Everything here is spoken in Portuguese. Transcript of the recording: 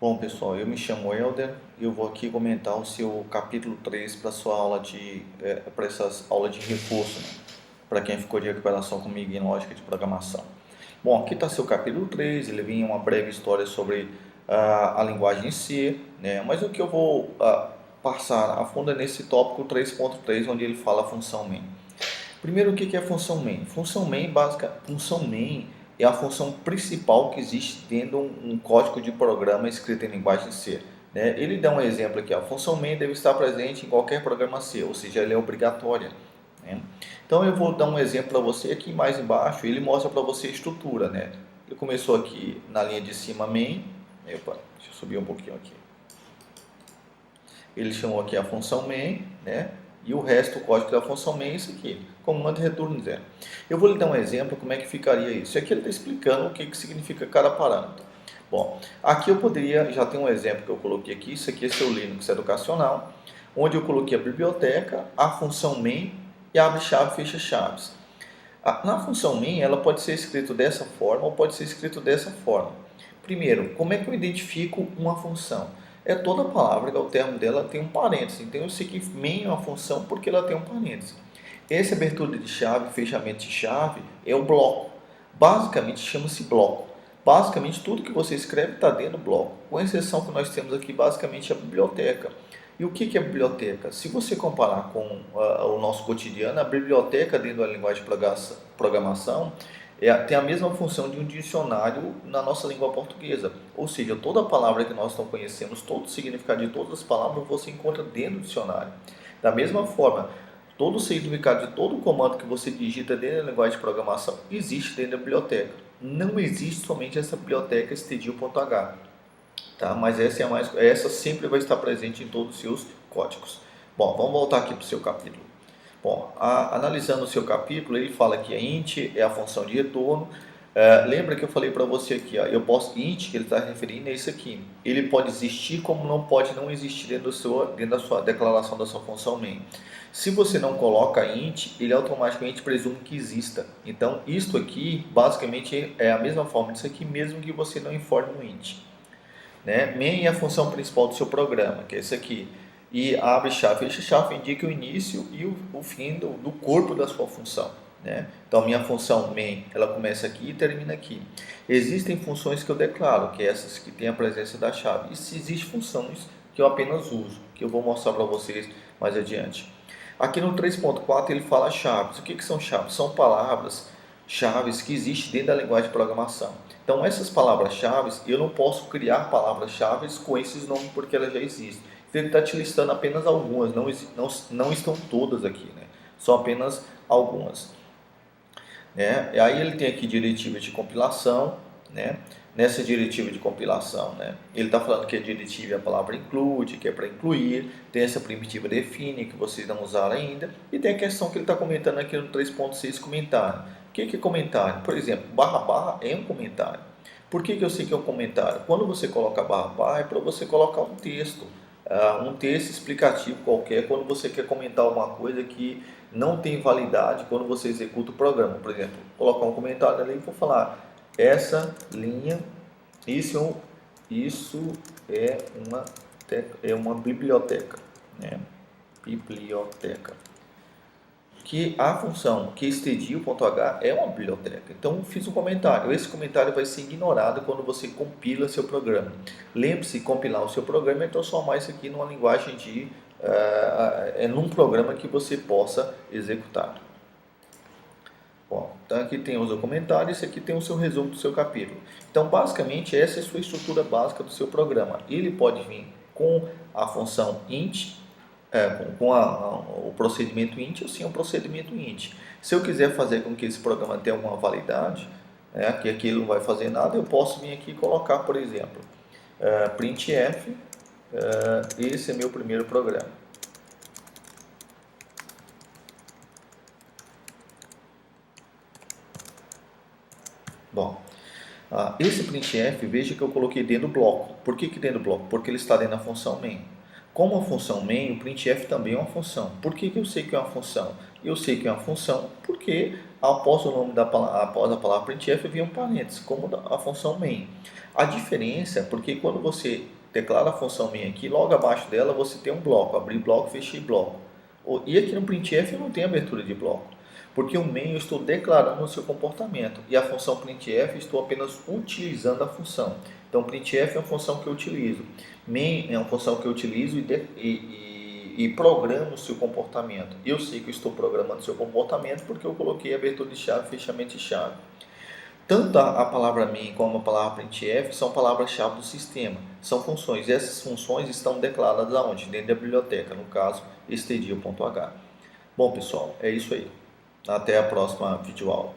Bom, pessoal, eu me chamo Elder e eu vou aqui comentar o seu capítulo 3 para sua aula para essas aulas de reforço, né? Para quem ficou de recuperação comigo em lógica de programação. Bom, aqui está seu capítulo 3, ele vem uma breve história sobre a linguagem em si, né? Mas o que eu vou passar a fundo é nesse tópico 3.3, onde ele fala a função main. Primeiro, o que é a função main? Função main é a função principal que existe dentro de um código de programa escrito em linguagem C. Né? Ele dá um exemplo aqui, a função main deve estar presente em qualquer programa C, ou seja, ela é obrigatória. Né? Então eu vou dar um exemplo para você aqui mais embaixo, ele mostra para você a estrutura. Né? Ele começou aqui na linha de cima main, deixa eu subir um pouquinho aqui. Ele chamou aqui a função main, né? E o resto do código da função main é isso aqui, comando e retorno zero. Eu vou lhe dar um exemplo como é que ficaria isso. Aqui ele está explicando o que significa cada parâmetro. Bom, aqui eu poderia, já tem um exemplo que eu coloquei aqui, isso aqui é seu Linux educacional, onde eu coloquei a biblioteca, a função main e abre-chave, fecha-chaves. Na função main, ela pode ser escrita dessa forma ou pode ser escrita dessa forma. Primeiro, como é que eu identifico uma função? É toda palavra que ao termo dela tem um parêntese. Então eu sei que main é uma função porque ela tem um parêntese. Essa abertura de chave, fechamento de chave é o bloco. Basicamente chama-se bloco. Basicamente tudo que você escreve está dentro do bloco, com exceção que nós temos aqui basicamente a biblioteca. E o que é a biblioteca? Se você comparar com o nosso cotidiano, a biblioteca dentro da linguagem de programação tem a mesma função de um dicionário na nossa língua portuguesa. Ou seja, toda palavra que nós não conhecemos, todo o significado de todas as palavras você encontra dentro do dicionário. Da mesma forma, todo o significado de todo o comando que você digita dentro da linguagem de programação existe dentro da biblioteca. Não existe somente essa biblioteca stdio.h. Tá? Mas essa sempre vai estar presente em todos os seus códigos. Bom, vamos voltar aqui para o seu capítulo. Bom, analisando o seu capítulo, ele fala que a int é a função de retorno. Lembra que eu falei para você aqui, ó, eu posso int, que ele está referindo a isso aqui. Ele pode existir como não pode não existir dentro da sua declaração da sua função main. Se você não coloca int, ele automaticamente presume que exista. Então, isto aqui, basicamente, é a mesma forma disso aqui, mesmo que você não informe no int. Né? Main é a função principal do seu programa, que é esse aqui. E abre-chave, fecha-chave indica o início e o fim do corpo da sua função. Né? Então, minha função main, ela começa aqui e termina aqui. Existem funções que eu declaro, que é essas que têm a presença da chave. E se existem funções que eu apenas uso, que eu vou mostrar para vocês mais adiante. Aqui no 3.4 ele fala chaves. O que são chaves? São palavras-chaves que existem dentro da linguagem de programação. Então, essas palavras-chave, eu não posso criar palavras-chave com esses nomes porque elas já existem. Então, ele está te listando apenas algumas, não estão todas aqui, né? São apenas algumas. Né? E aí ele tem aqui diretiva de compilação, né? Nessa diretiva de compilação, né? Ele está falando que a diretiva é a palavra include, que é para incluir, tem essa primitiva define, que vocês não usaram ainda, e tem a questão que ele está comentando aqui no 3.6, comentário. O que é comentário? Por exemplo, barra é um comentário. Por que eu sei que é um comentário? Quando você coloca barra é para você colocar um texto explicativo qualquer, quando você quer comentar alguma coisa que não tem validade quando você executa o programa. Por exemplo, colocar um comentário ali e vou falar, essa linha, isso é uma biblioteca, né? Biblioteca. Que a função que stdio.h é uma biblioteca. Então, eu fiz um comentário. Esse comentário vai ser ignorado quando você compila seu programa. Lembre-se de compilar o seu programa e transformar isso aqui numa linguagem num programa que você possa executar. Bom, então aqui tem o seu comentário, esse aqui tem o seu resumo do seu capítulo. Então, basicamente, essa é a sua estrutura básica do seu programa. Ele pode vir com a função int, o procedimento int ou sim o procedimento int. Se eu quiser fazer com que esse programa tenha alguma validade, que aquilo não vai fazer nada, eu posso vir aqui e colocar, por exemplo, printf, esse é meu primeiro programa. Bom, esse printf, veja que eu coloquei dentro do bloco. Por que dentro do bloco? Porque ele está dentro da função main. Como a função main, o printf também é uma função. Por que eu sei que é uma função? Eu sei que é uma função porque após o nome após a palavra printf havia um parênteses, como a função main. A diferença é porque quando você declara a função main aqui, logo abaixo dela você tem um bloco, abrir bloco, fechar bloco. E aqui no printf não tem abertura de bloco, porque o main eu estou declarando o seu comportamento e a função printf eu estou apenas utilizando a função. Então printf é uma função que eu utilizo, main é uma função que eu utilizo e programo o seu comportamento. Eu sei que eu estou programando o seu comportamento porque eu coloquei abertura de chave, fechamento de chave. Tanto a palavra main como a palavra printf são palavras-chave do sistema, são funções. E essas funções estão declaradas aonde? Dentro da biblioteca, no caso, stdio.h. Bom, pessoal, é isso aí. Até a próxima videoaula.